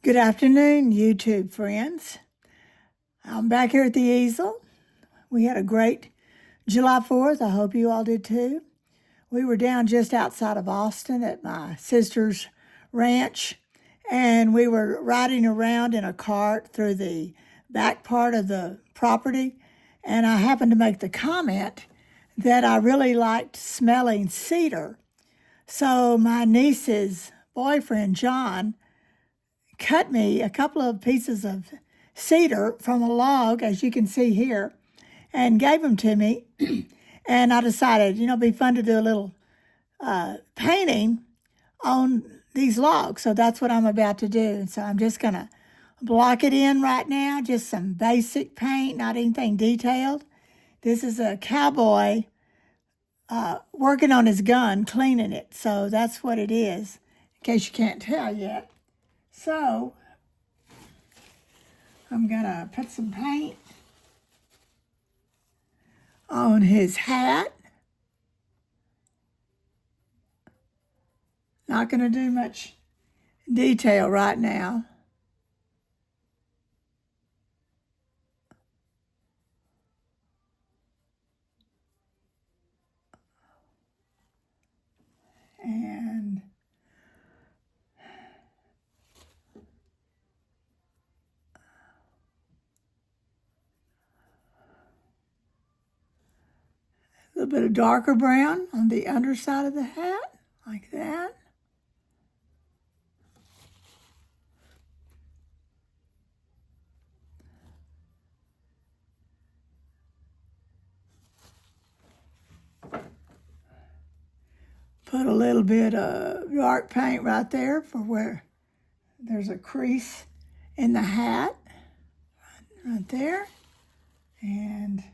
Good afternoon, YouTube friends. I'm back here at the easel. We had a great July 4th. I hope you all did too. We were down just outside of Austin at my sister's ranch, and we were riding around in a cart through the back part of the property, and I happened to make the comment that I really liked smelling cedar. So my niece's boyfriend, John, cut me a couple of pieces of cedar from a log, as you can see here, and gave them to me. And I decided, it'd be fun to do a little painting on these logs. So that's what I'm about to do. So I'm just going to block it in right now, just some basic paint, not anything detailed. This is a cowboy working on his gun, cleaning it. So that's what it is, in case you can't tell yet. So I'm going to put some paint on his hat. Not going to do much detail right now. And a little bit of darker brown on the underside of the hat, like that. Put a little bit of dark paint right there for where there's a crease in the hat, right there. And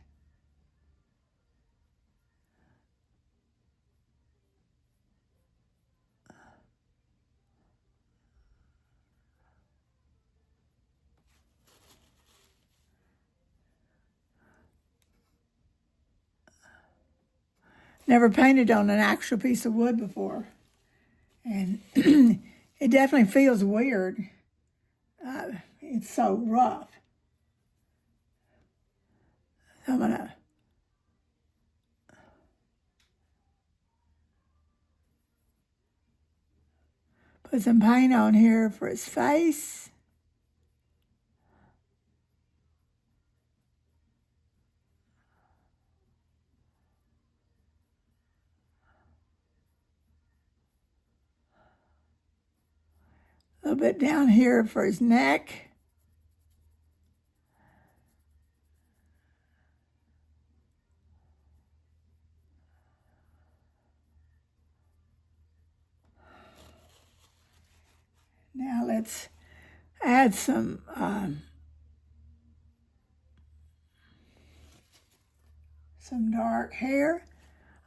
never painted on an actual piece of wood before. And it definitely feels weird. It's so rough. I'm going to put some paint on here for his face. A little bit down here for his neck. Now let's add some dark hair.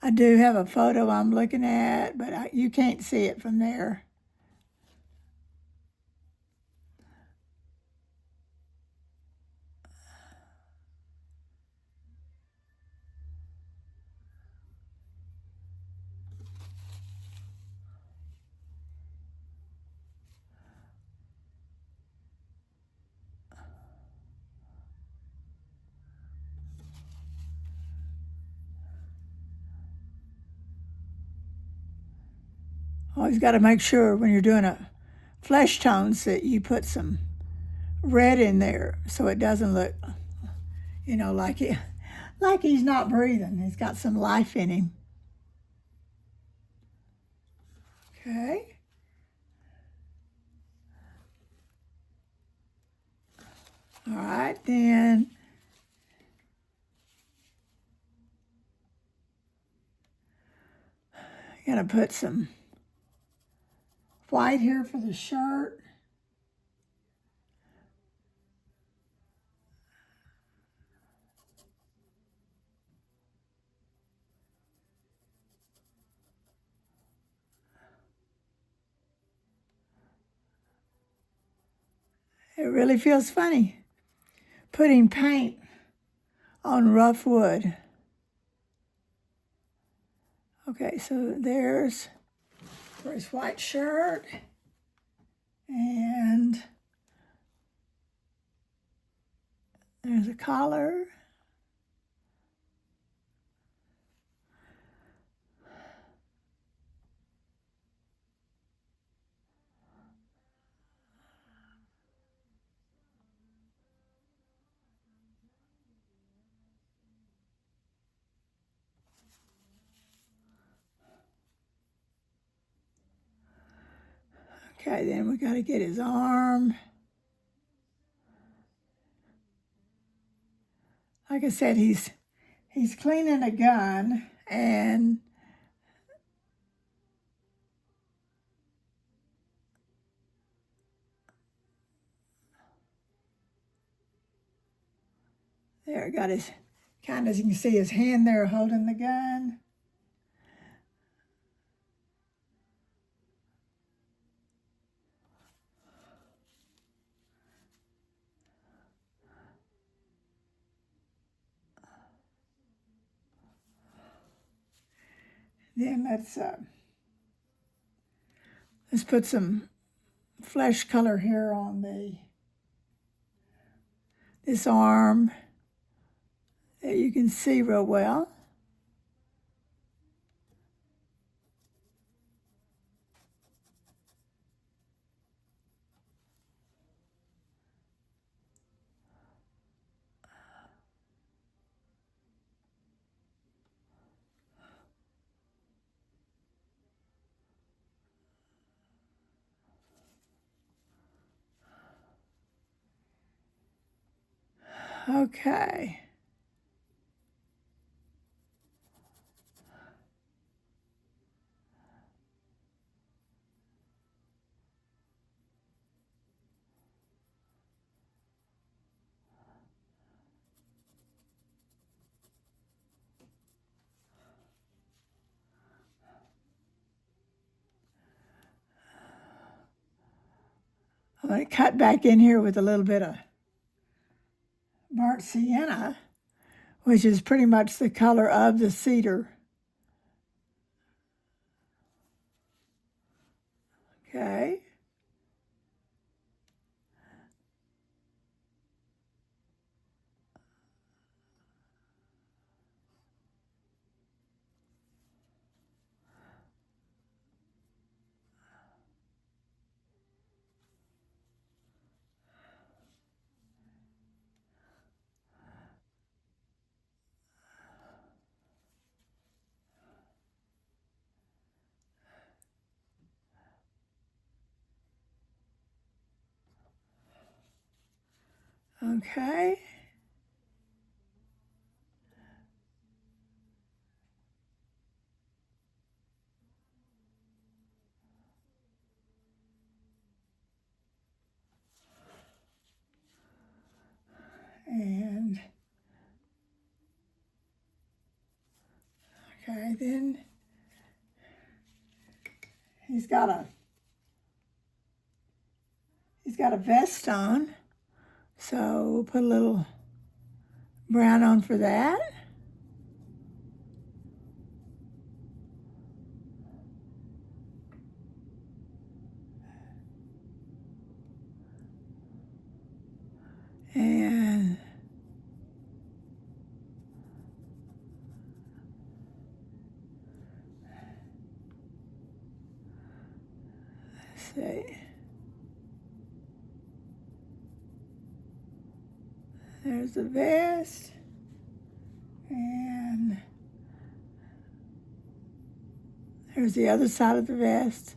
I do have a photo I'm looking at, but you can't see it from there. Always got to make sure when you're doing a flesh tones that you put some red in there so it doesn't look, like he's not breathing. He's got some life in him. Okay. All right, then I'm going to put some white here for the shirt. It really feels funny putting paint on rough wood. Okay, so there's for his white shirt. And There's a collar. Okay, then we got to get his arm. Like I said, he's cleaning a gun, and there, got his, kind of, as you can see his hand there holding the gun. Then let's put some flesh color here on this arm that you can see real well. Okay. I'm going to cut back in here with a little bit of burnt sienna, which is pretty much the color of the cedar. Okay. Okay. And okay, then he's got a vest on, so we'll put a little brown on for that. And let's see. There's the vest. And there's the other side of the vest.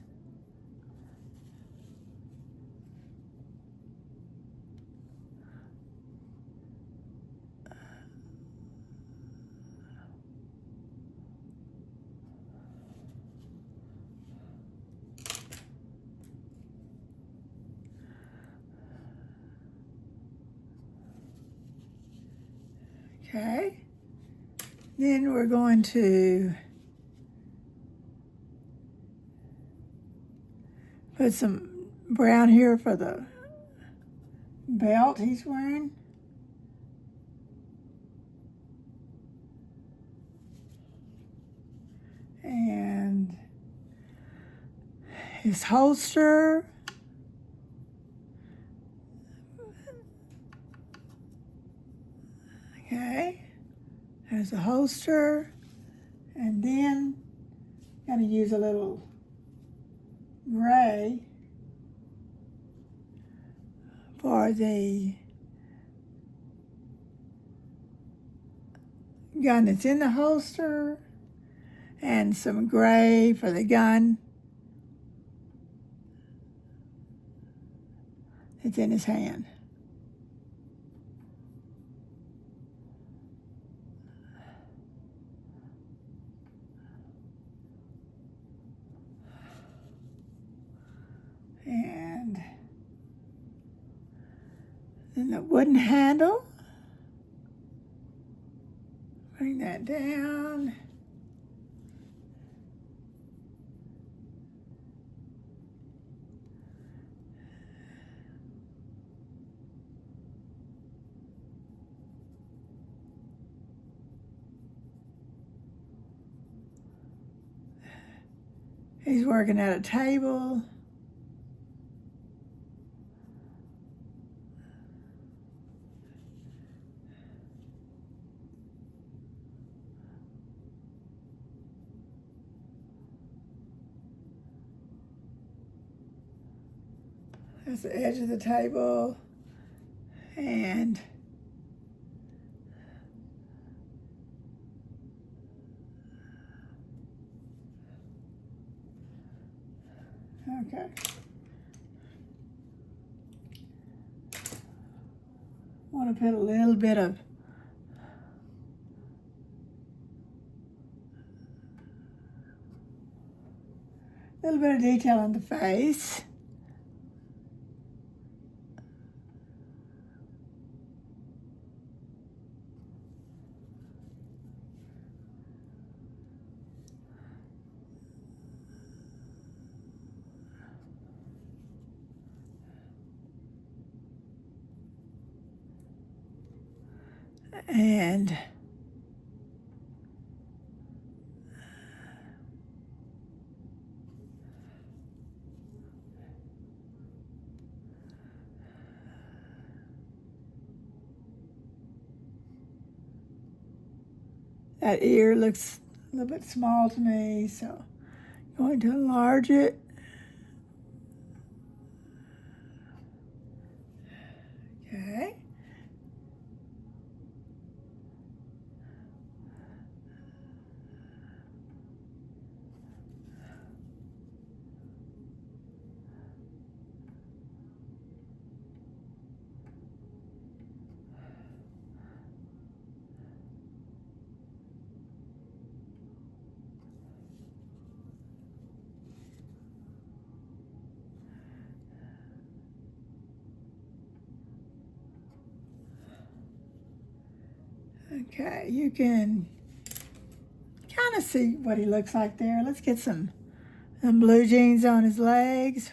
Okay. Then we're going to put some brown here for the belt he's wearing. And his holster. There's a holster. And then I'm going to use a little gray for the gun that's in the holster, and some gray for the gun that's in his hand. And then the wooden handle. Bring that down. He's working at a table. That's the edge of the table. And okay. I want to put a little bit of detail on the face. And that ear looks a little bit small to me, so I'm going to enlarge it. Okay. Okay, you can kind of see what he looks like there. Let's get some blue jeans on his legs.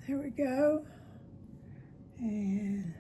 There we go. And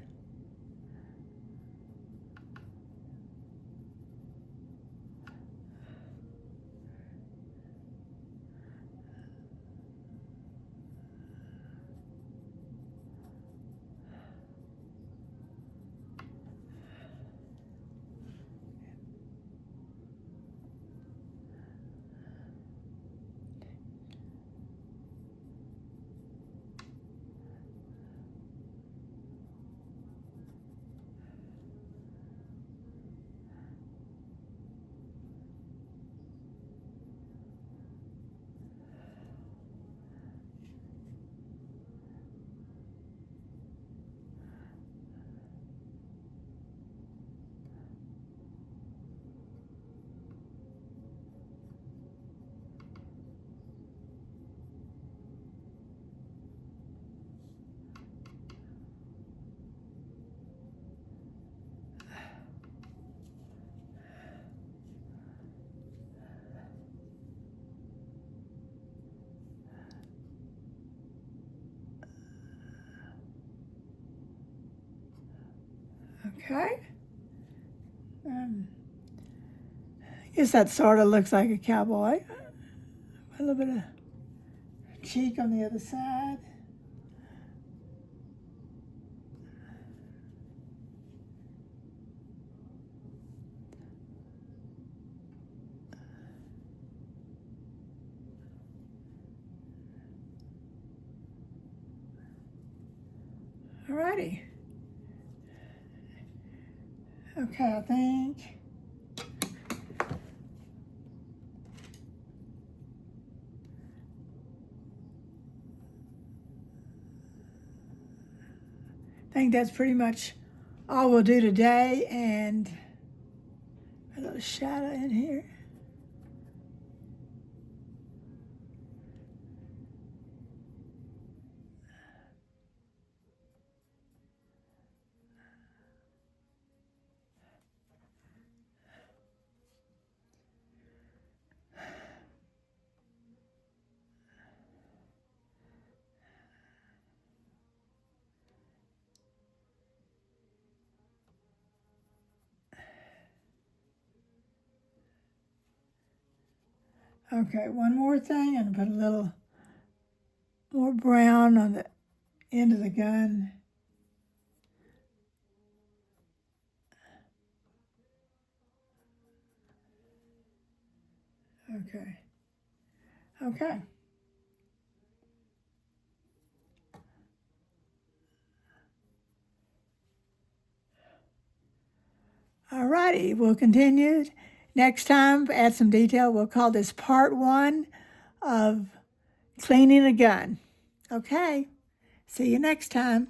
okay. I guess that sort of looks like a cowboy. A little bit of cheek on the other side. Alrighty. Okay, I think that's pretty much all we'll do today, and a little shadow in here. Okay, one more thing, and put a little more brown on the end of the gun. Okay. Okay. Alrighty, we'll continue. Next time, add some detail. We'll call this part 1 of cleaning a gun. Okay, see you next time.